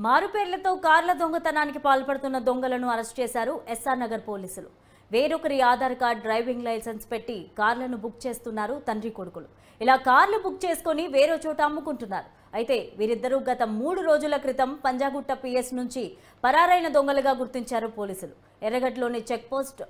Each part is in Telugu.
మారుపేర్లతో కార్ల దొంగతనానికి పాల్పడుతున్న దొంగలను అరెస్ట్ చేశారు ఎస్ఆర్ నగర్ పోలీసులు. వేరొకరి ఆధార్ కార్డ్, డ్రైవింగ్ లైసెన్స్ పెట్టి కార్లను బుక్ చేస్తున్నారు తండ్రి కొడుకులు. ఇలా కార్లు బుక్ చేసుకుని వేరే చోట అమ్ముకుంటున్నారు. అయితే వీరిద్దరూ గత 3 రోజుల క్రితం పంజాగుట్ట పిఎస్ నుంచి పరారైన దొంగలుగా గుర్తించారు పోలీసులు. ఎర్రగడ్డలోని చెక్పోస్ట్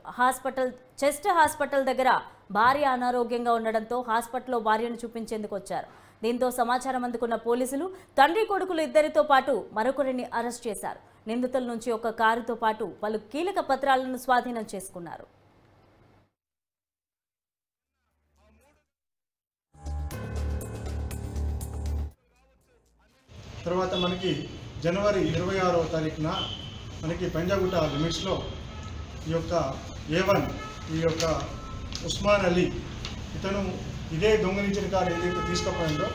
చెస్ట్ హాస్పిటల్ దగ్గర భార్య అనారోగ్యంగా ఉండడంతో హాస్పిటల్లో భార్యను చూపించేందుకు వచ్చారు. దీంతో సమాచారం అందుకున్న పోలీసులు తండ్రి కొడుకులు ఇద్దరితో పాటు మరొకరిని అరెస్ట్ చేశారు. నిందితుల నుంచి ఒక కారుతో పాటు పలు కీలక పత్రాలను స్వాధీనం చేసుకున్నారు. తర్వాత మనకి జనవరి 26వ తారీఖున మనకి పంజాగుట్ట లిమిట్స్లో ఈ యొక్క A1 ఈ యొక్క ఉస్మాన్ అలీ ఇతను ఇదే దొంగలించిన కారు ఏదైతే తీసుకుపోయిందో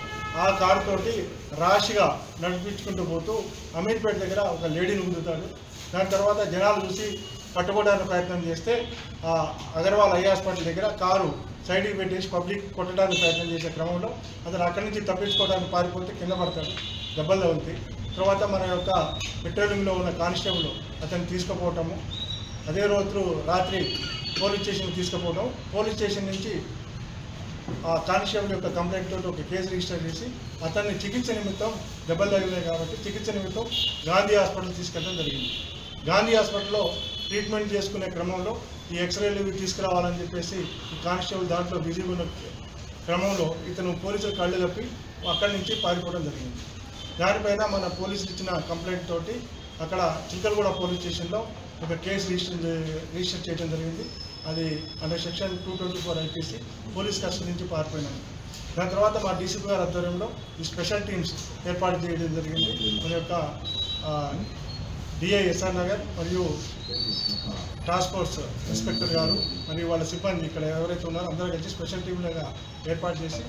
ఆ కారు తోటి రాశిగా నడిపించుకుంటూ పోతూ అమీర్పేట దగ్గర ఒక లేడీని గుద్దుతాడు. దాని తర్వాత జనాలు చూసి పట్టుకోవడానికి ప్రయత్నం చేస్తే అగర్వాల్ ఐ హాస్పిటల్ దగ్గర కారు సైడ్కి పెట్టేసి పబ్లిక్ కొట్టడానికి ప్రయత్నం చేసే క్రమంలో అతను అక్కడి నుంచి తప్పించుకోవడానికి పారిపోతే కింద పడతాడు, దెబ్బలు తగులుతాయి. తర్వాత మన యొక్క పెట్రోలింగ్లో ఉన్న కానిస్టేబుల్ అతన్ని తీసుకుపోవటము, అదే రోజు రాత్రి పోలీస్ స్టేషన్కి తీసుకుపోవడం, పోలీస్ స్టేషన్ నుంచి ఆ కానిస్టేబుల్ యొక్క కంప్లైంట్ తోటి ఒక కేసు రిజిస్టర్ చేసి అతన్ని చికిత్స నిమిత్తం దెబ్బలు తగిలినాయి కాబట్టి చికిత్స నిమిత్తం గాంధీ హాస్పిటల్ తీసుకెళ్ళడం జరిగింది. గాంధీ హాస్పిటల్లో ట్రీట్మెంట్ చేసుకునే క్రమంలో ఈ ఎక్స్రేలు ఇవి తీసుకురావాలని చెప్పేసి ఈ కానిస్టేబుల్ దాంట్లో బిజీగా ఉన్న క్రమంలో ఇతను పోలీసులు కళ్ళు తప్పి అక్కడి నుంచి పారిపోవడం జరిగింది. దానిపైన మన పోలీసులు ఇచ్చిన కంప్లైంట్ తోటి అక్కడ చిలకలగూడ పోలీస్ స్టేషన్లో ఒక కేసు రిజిస్టర్ చేయడం జరిగింది. అది under section 224 IPC police custody నుంచి పారిపోయినాము. దాని తర్వాత మా డీసీపీ గారి ఆధ్వర్యంలో ఈ స్పెషల్ టీమ్స్ ఏర్పాటు చేయడం జరిగింది. మన యొక్క DI ఎస్ఆర్ నగర్ మరియు టాస్క్ ఫోర్స్ ఇన్స్పెక్టర్ గారు మరియు వాళ్ళ సిబ్బంది ఇక్కడ ఎవరైతే ఉన్నారో అందరూ కలిసి స్పెషల్ టీంలుగా ఏర్పాటు చేసి